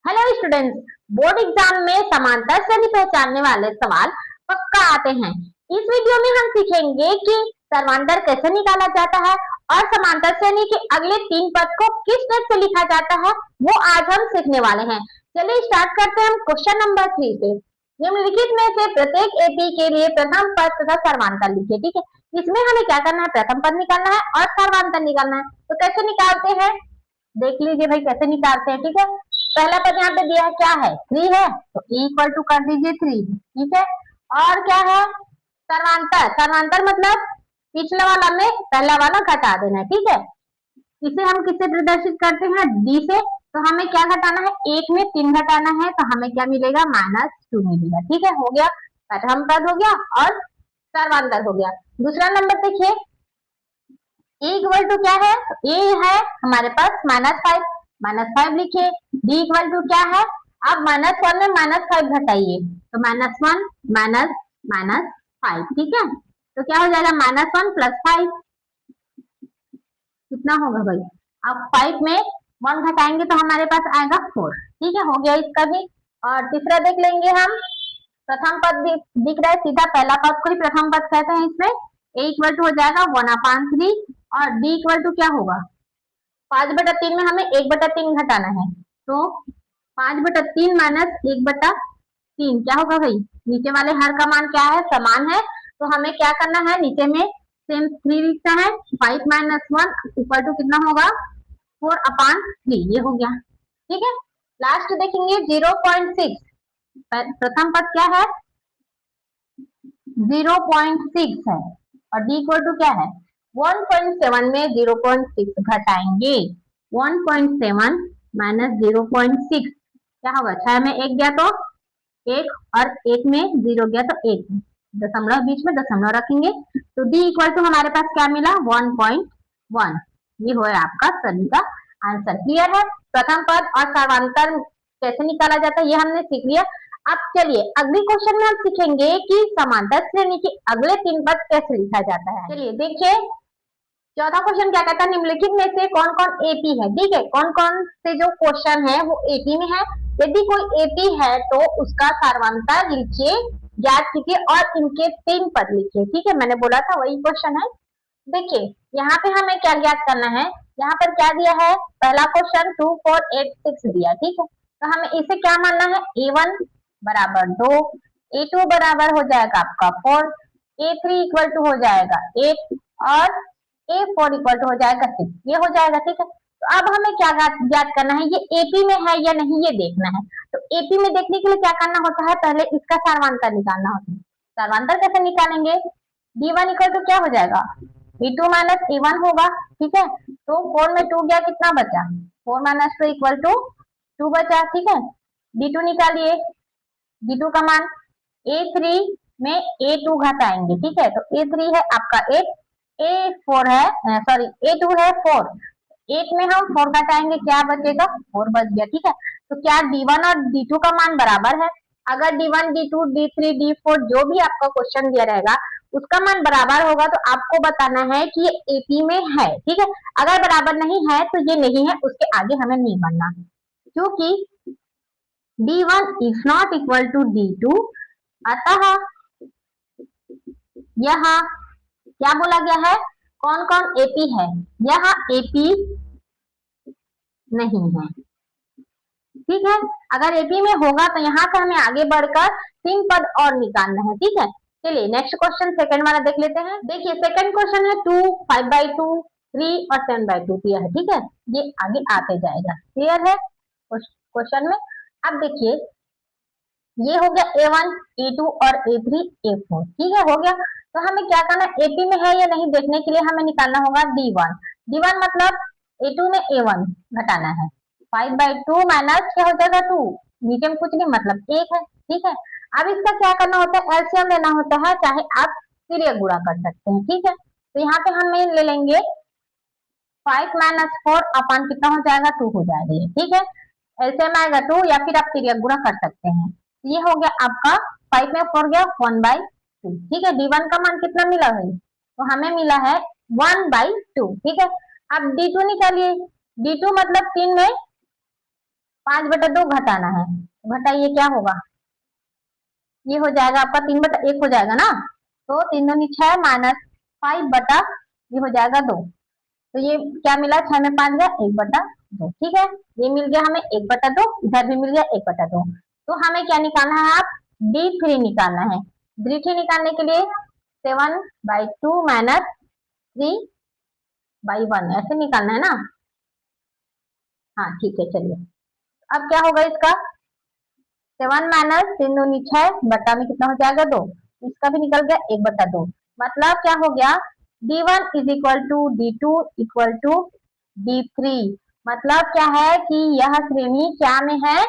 Hello students, board exam में समांतर श्रेणी पहचानने वाले सवाल पक्का आते हैं। इस वीडियो में हम सीखेंगे कि सर्वांतर कैसे निकाला जाता है और समांतर श्रेणी के अगले 3 पद को किस स्टेप से लिखा जाता है, वो आज हम सीखने वाले हैं। चलिए स्टार्ट करते हैं हम क्वेश्चन नंबर 3 से। निम्नलिखित में से प्रत्येक एपी के लिए प्रथम पद तथा सर्वांतर लिखिए। ठीक है, इसमें हमें क्या करना है, प्रथम पद निकालना है और सर्वांतर निकालना है। तो कैसे निकालते हैं, देख लीजिए भाई कैसे निकालते हैं। ठीक है, पहला पद यहाँ पे दिया है, क्या है, 3 है, तो इक्वल टू कर दीजिए 3। ठीक है, और क्या है, सर्वांतर। सर्वांतर मतलब पिछले वाला में पहला वाला घटा देना है। ठीक है, इसे हम किससे प्रदर्शित करते हैं, डी से। तो हमें क्या घटाना है, 1 में 3 घटाना है, तो हमें क्या मिलेगा, -2 मिलेगा। ठीक है, हो गया, प्रथम पद हो गया और सर्वांतर हो गया। दूसरा नंबर देखिए, इक्वल टू क्या है, ए है हमारे पास -5, -5 लिखिए। डी इक्वल टू क्या है, अब -1 में -5 घटाइए, तो -1 -5। ठीक है, तो क्या हो जाएगा, -1 + 5 कितना होगा भाई, अब 5 में 1 घटाएंगे तो हमारे पास आएगा 4। ठीक है, हो गया इसका भी। और तीसरा देख लेंगे हम, प्रथम पद दिख रहा है, सीधा पहला पद को ही प्रथम पद कहते हैं। इसमें ए इक्वल टू हो जाएगा 1/3 और डी इक्वल टू क्या होगा, 5/3 में हमें 1/3 घटाना है, तो 5/3 - 1/3 क्या होगा भाई, नीचे वाले हर का मान क्या है, समान है, तो हमें क्या करना है, नीचे में सेम 3 लिखना है। 5 - 1 इक्वल टू कितना होगा, 4/3, ये हो गया। ठीक है, लास्ट देखेंगे 0.6, प्रथम पद क्या है, 0.6 है और डी इक्वल टू क्या है, 1.7 में 0.6 घटाएंगे, 1.7 - 0.6 क्या होगा, 6 में 1 गया तो 1 और 1 में 0 गया तो 1, दशमलव बीच में दशमलव रखेंगे, तो डी इक्वल टू हमारे पास क्या मिला, 1.1। ये हो आपका सभी का आंसर। क्लियर है, प्रथम पद और सर्वांतर कैसे निकाला जाता है ये हमने सीख लिया। अब चलिए अगले क्वेश्चन में हम सीखेंगे कि समांतर श्रेणी के अगले 3 पद कैसे लिखा जाता है। चलिए देखिए, चौथा क्वेश्चन क्या कहता है, निम्नलिखित में से कौन कौन एपी है। ठीक है, कौन कौन से जो क्वेश्चन है वो एपी में है। यदि कोई एपी है तो उसका सर्वांतर लिखिए, ज्ञात कीजिए और इनके 3 पद लिखिए। ठीक है, मैंने बोला था वही क्वेश्चन है। देखिए यहाँ पे हमें क्या ज्ञात करना है, यहाँ पर क्या दिया है, पहला क्वेश्चन 2 4 8 6 दिया। ठीक है, तो हमें इसे क्या मानना है, a1 बराबर 2, a2 बराबर हो जाएगा आपका 4, a3 इक्वल टू हो जाएगा 8 और a4 इक्वल टू हो जाएगा 6, ये हो जाएगा। ठीक है, तो अब हमें क्या ज्ञात करना है, ये एपी में है या नहीं ये देखना है। तो एपी में देखने के लिए क्या करना होता है, पहले इसका सर्वांतर निकालना होता है। सर्वांतर कैसे निकालेंगे, d1 इक्वल टू क्या हो जाएगा, d2 - a1 होगा। ठीक है, तो 4 में 2 गया, कितना बचा, 4 - 2 इक्वल टू 2 बचा। ठीक है, d2 निकालिए, d2 का मान a3 में a2 घटाएंगे। ठीक है, तो a3 है आपका 8, a4 है सॉरी a2 है 4, 8 में हम 4 घटाएंगे, क्या बचेगा, 4 बच गया। ठीक है, तो क्या d1 और d2 का मान बराबर है, अगर d1 d2 d3 d4 जो भी आपका क्वेश्चन दिया रहेगा उसका मान बराबर होगा तो आपको बताना है कि ये एपी में है। ठीक है, अगर बराबर नहीं है तो ये नहीं है, उसके आगे हमें नहीं बढ़ना, क्योंकि d1 is not equal to d2, अतः यहाँ क्या बोला गया है, कौन कौन एपी है, यहाँ एपी नहीं है। ठीक है, अगर एपी में होगा तो यहाँ से हमें आगे बढ़कर 3 पद और निकालना है। ठीक है, चलिए नेक्स्ट क्वेश्चन सेकंड वाला देख लेते हैं। देखिए सेकंड क्वेश्चन है 2 5/2 3 और 10/2 दिया है। ठीक है, ये आगे आते जाएगा। क्लियर है क्वेश्चन में। अब देखिए ये हो गया a1 a2 और a3 a4। ठीक है, हो गया, तो हमें क्या करना है, एपी में है या नहीं देखने के लिए हमें निकालना होगा d1। d1 मतलब a2 में a1 घटाना है, 5/2 माइनस क्या हो जाएगा 2, नीचे में कुछ नहीं मतलब 1 है। ठीक है, अब इसका क्या करना होता है, एलसीएम लेना होता है, चाहे आप तिर्यक गुणा कर सकते हैं। ठीक है, तो यहाँ पे हम ले लेंगे 5 - 4 अपन कितना हो जाएगा, 2 हो जाएगा ये। ठीक है, एलसीएम आएगा 2 या फिर आप तिर्यक गुणा कर सकते हैं। ये हो गया आपका 5 में 4 गया 1/2। ठीक है, d1 का मान कितना मिला है, तो हमें मिला है 1/2। ठीक है, अब d2 निकालिए, d2 मतलब 3 में 5/2 घटाना है, घटाइए क्या होगा, ये हो जाएगा आपका 3/1 हो जाएगा ना, तो 3 दूनी 6 माइनस 5 ये हो जाएगा 2। तो ये क्या मिला, 6 में 5 गया 1/2, ठीक है। ये मिल गया हमें 1/2, इधर भी मिल गया 1/2। तो हमें क्या निकालना है, आप D3 निकालना है। D3 निकालने के लिए 7/2 माइनस 3/1 ऐसे निकालना है ना। हाँ ठीक है, चलिए अब क्या होगा इसका, 7 माइनस 3 दूनी 6 बटा में कितना हो जाएगा 2, इसका भी निकल गया 1/2। मतलब क्या हो गया, D1 is equal to D2 equal to D3। मतलब क्या है कि यह श्रेणी क्या में है,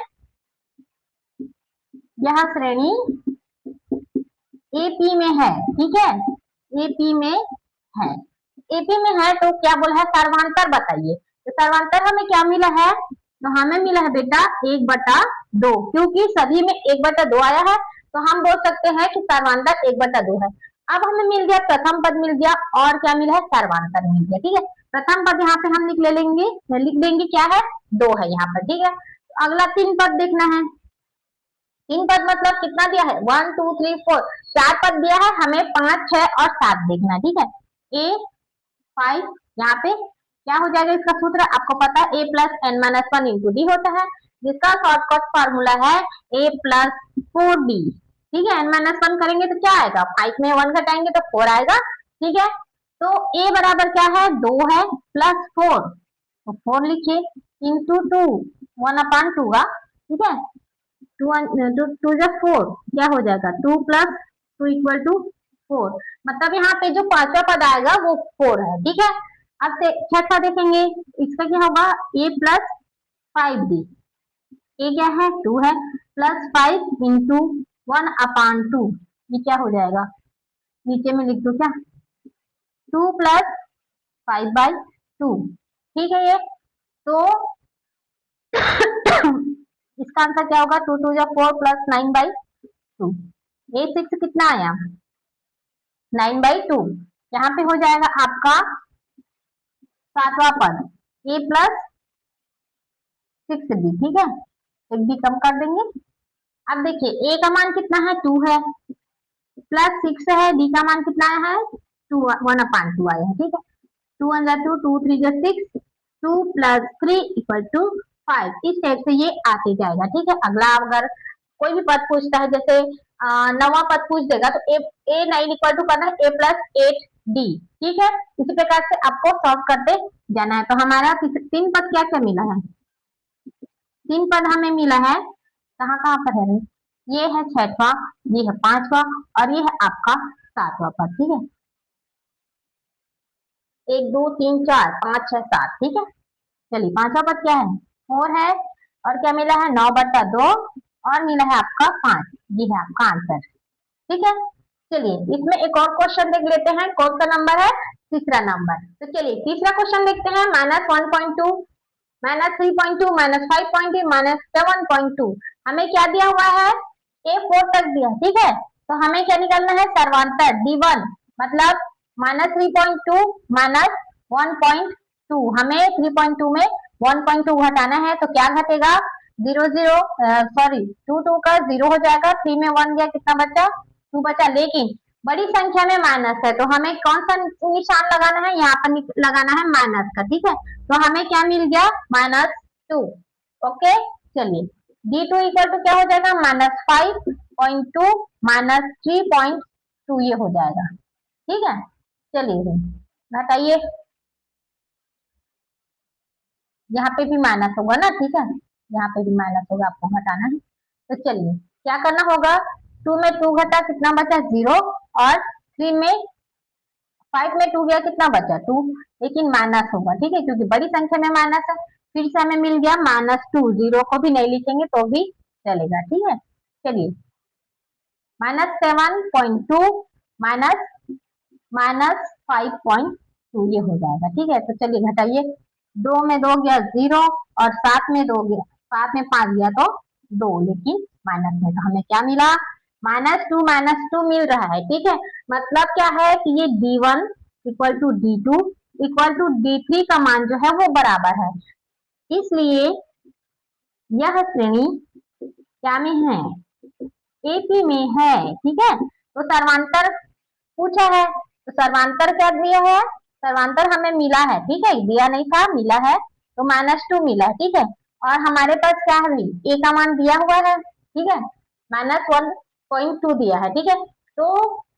यह श्रेणी AP में है, ठीक है, AP में है। AP में है तो क्या बोला है, सर्वांतर बताइए। तो सर्वांतर हमें क्या मिला है, तो हमें मिला है बेटा 1/2, क्योंकि सभी में 1/2 आया है, तो हम बोल सकते हैं कि सर्वांतर 1/2 है। अब हमें मिल गया प्रथम पद मिल गया, और क्या मिला है, सर्वांतर मिल गया, ठीक है। प्रथम पद यहाँ पे हम लिख देंगे क्या है, 2 है यहाँ पर, ठीक है। तो अगला 3 पद देखना है। 3 पद मतलब कितना दिया है, 1 2 3 4, 4 पद दिया है, हमें 5 6 और 7 देखना है, ठीक है। A5 यहाँ पे क्या हो जाएगा, इसका सूत्र आपको पता है, A plus n minus 1 into d होता है, जिसका शॉर्टकट फॉर्मूला है A प्लस 4D, ठीक है। एन माइनस 1 करेंगे तो क्या आएगा, 5 में 1 घटाएंगे तो 4 आएगा, ठीक है। तो A बराबर क्या है, 2 है प्लस 4, तो 4 लिखिए इंटू 2, 1/2 का, ठीक है। 2 जब 4 क्या हो जाएगा, 2 प्लस 2 इक्वल टू 4। मतलब यहाँ पे जो पांचवा पद आएगा वो 4 है, ठीक है। अब छठा देखेंगे, इसका क्या होगा, A प्लस 5D, A क्या है 2 है, प्लस 5 इंटू 1/2, ये क्या हो जाएगा, नीचे में लिख दो क्या, 2 प्लस 5/2, ठीक है। ये तो इसका आंसर क्या होगा, 2 2 4 प्लस 9/2, A6 कितना आया, 9/2। यहाँ पे हो जाएगा आपका 7वां पद A प्लस 6D, ठीक है, एक भी कम कर देंगे। अब देखिए A का मान कितना है, 2 है, प्लस 6 है, D का मान कितना आया है, 2 1/2 आया है, ठीक है। 2 1 2 2 3 6, 2 प्लस 3 इक्वल टू 5, इस टाइप से ये आते जाएगा, ठीक है। अगला अगर कोई भी पद पूछता है, जैसे 9वां पद पूछ देगा, तो A9 इक्वल टू करना है A प्लस 8D, ठीक है। इसी प्रकार से आपको सॉल्व करते जाना है। तो हमारा 3 पद क्या क्या मिला है, 3 पद हमें मिला है, कहाँ कहाँ पर है, ये है 6वां, ये है 5वां, और ये है आपका 7वां पद, ठीक है। 1 2 3 4 5 6 7, ठीक है। चलिए 5वां पद क्या है, 4 है, और क्या मिला है 9/2, और मिला है आपका 5, ये है आपका आंसर, ठीक है। चलिए इसमें एक और क्वेश्चन देख लेते हैं, कौन सा नंबर है, तीसरा नंबर। तो चलिए तीसरा क्वेश्चन देखते हैं, -1.2 -3.2 -5.2 -7.2, हमें क्या दिया हुआ है, A4 तक दिया, ठीक है। तो हमें क्या निकालना है, सर्वांतर D1, मतलब -3.2 -1.2, हमें 3.2 में 1.2 घटाना है, तो क्या घटेगा, 0 0 सॉरी 2 2 का 0 हो जाएगा, 3 में 1 गया, कितना बचा, 2 बचा। लेकिन बड़ी संख्या में माइनस है, तो हमें कौन सा निशान लगाना है, यहाँ पर लगाना है माइनस का, ठीक है। तो हमें क्या मिल गया, -2, ओके। चलिए D2 इक्वल टू क्या हो जाएगा, -5.2 -3.2, ये हो जाएगा, ठीक है। चलिए बताइए, यहाँ पे भी माइनस होगा ना, ठीक है, यहाँ पे भी माइनस होगा, आपको घटाना है। तो चलिए क्या करना होगा, 2 में 2 घटा, कितना बचा 0, और 3 में 5 में 2 गया, कितना बचा 2, लेकिन माइनस होगा, ठीक है, क्योंकि बड़ी संख्या में माइनस है। फिर से हमें मिल गया -2, 0 को भी नहीं लिखेंगे तो भी चलेगा, ठीक है। चलिए -7.2 -5.2, ये हो जाएगा, ठीक है। तो चलिए घटाइए, 2 में 2 गया 0, और 7 में 2 गया, 7 में 5 गया तो 2, लेकिन माइनस में, तो हमें क्या मिला, -2 मिल रहा है, ठीक है। मतलब क्या है कि ये D1 equal to D2 equal to D3 का मान जो है वो बराबर है, इसलिए यह श्रेणी क्या में है, एपी में है। ठीक है, तो सर्वांतर पूछा है, तो सर्वांतर क्या दिया है, सर्वांतर हमें मिला है। ठीक है, दिया नहीं था, मिला है, तो -2 मिला है। ठीक है, और हमारे पास क्या है भाई, ए का मान दिया हुआ है। ठीक है, -1.2 दिया है। ठीक है, तो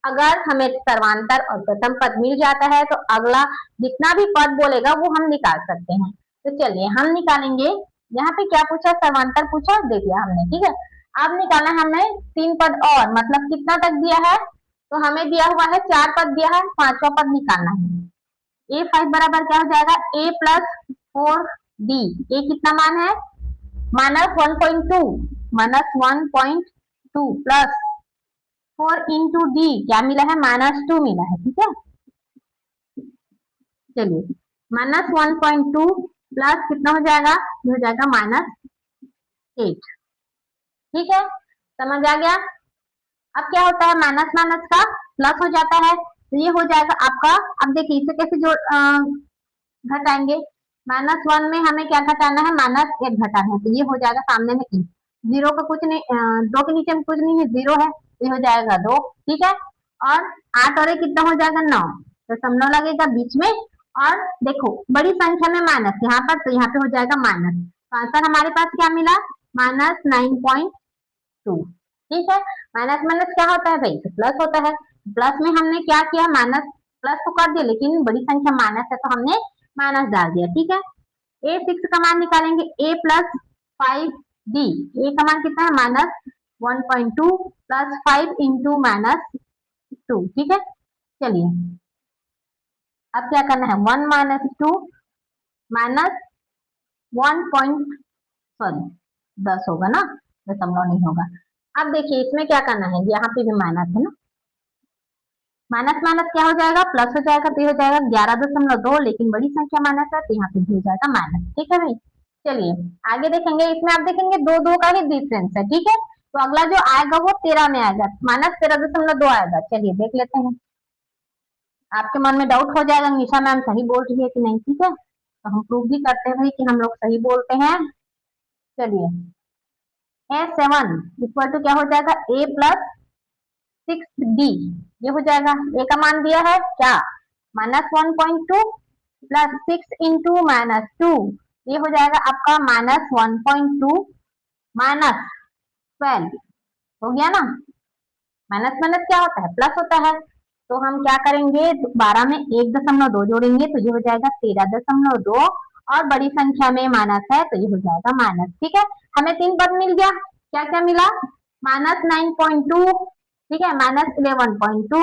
अगर हमें सर्वांतर और प्रथम पद मिल जाता है तो अगला जितना भी पद बोलेगा वो हम निकाल सकते हैं। तो चलिए हम निकालेंगे। यहाँ पे क्या पूछा, सर्वांतर पूछा, दे दिया हमने। ठीक है, अब निकालना है हमें 3 पद और, मतलब कितना तक दिया है, तो हमें दिया हुआ है 4 पद दिया है, 5वां पद निकालना है। A5 बराबर क्या हो जाएगा, A प्लस 4D। ए कितना मान है, -1.2, -1.2 प्लस 4 इंटू डी क्या मिला है, -2 मिला है। ठीक है, चलिए -1.2 प्लस कितना हो जाएगा, ये हो जाएगा -8। ठीक है, समझ आ गया। अब क्या होता है, माइनस माइनस का प्लस हो जाता है, तो ये हो जाएगा आपका। अब देखिए इसे कैसे जोड़ घटाएंगे, -1 में हमें क्या घटाना है, -1 घटाना है, तो ये हो जाएगा सामने में ई, जीरो का कुछ नहीं, 2 के नीचे में कुछ नहीं है, 0 है, ये हो जाएगा 2। ठीक है, और 8 और 1 कितना हो जाएगा, 9, दशमलव लगेगा बीच में। और देखो बड़ी संख्या में माइनस यहाँ पर, तो यहाँ पे हो जाएगा माइनस, तो आंसर हमारे पास क्या मिला, -9.2। ठीक है, माइनस माइनस क्या होता है भाई, तो प्लस होता है। प्लस में हमने क्या किया, माइनस प्लस तो कर दिया, लेकिन बड़ी संख्या माइनस है तो हमने माइनस डाल दिया। ठीक है, A6 का मान निकालेंगे, A प्लस 5D। ए का मान कितना है, -1.2 प्लस 5 इंटू -2। ठीक है, चलिए अब क्या करना है, 1 -2 -1 पॉइंट, सॉरी 10 होगा ना, दशमलव नहीं होगा। अब देखिए इसमें क्या करना है, यहाँ पे भी माइनस है ना, माइनस माइनस क्या हो जाएगा, प्लस हो जाएगा, तो ये हो जाएगा 11.2, लेकिन बड़ी संख्या माइनस है तो यहाँ पे भी हो जाएगा माइनस। ठीक है भाई, चलिए आगे देखेंगे। इसमें आप देखेंगे दो दो का ही डिफरेंस है। ठीक है, तो अगला जो आएगा वो 13 में आएगा, -13.2 आएगा। चलिए देख लेते हैं, आपके मन में डाउट हो जाएगा निशा मैम सही बोल रही है कि नहीं। ठीक है, तो हम प्रूव भी करते हैं भाई कि हम लोग सही बोलते हैं। चलिए A7 इक्वल टू क्या हो जाएगा, A प्लस 6D, ये हो जाएगा। ए का मान दिया है क्या, -1.2 प्लस 6 इंटू -2, ये हो जाएगा आपका -1.2 -12, हो गया ना। माइनस माइनस क्या होता है, प्लस होता है, तो हम क्या करेंगे, 12 में 1.2 जोड़ेंगे तो ये हो जाएगा 13.2, और बड़ी संख्या में माइनस है तो ये हो जाएगा माइनस। ठीक है, हमें 3 पद मिल गया, क्या क्या मिला, -9.2, ठीक है, -11.2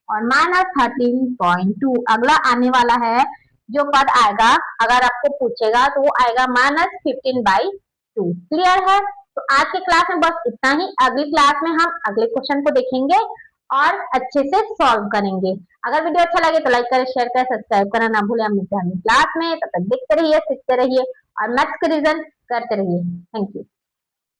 और -13.2। अगला आने वाला है जो पद आएगा, अगर आपको पूछेगा तो वो आएगा -15/2। क्लियर है, तो आज के क्लास में बस इतना ही। अगली क्लास में हम अगले क्वेश्चन को देखेंगे और अच्छे से सॉल्व करेंगे। अगर वीडियो अच्छा लगे तो लाइक करें, शेयर करें, सब्सक्राइब करना ना भूलें। हम मिलते हैं क्लास में, तब तक देखते रहिए, सीखते रहिए और मैथ्स के रिजल्ट करते रहिए। Thank you.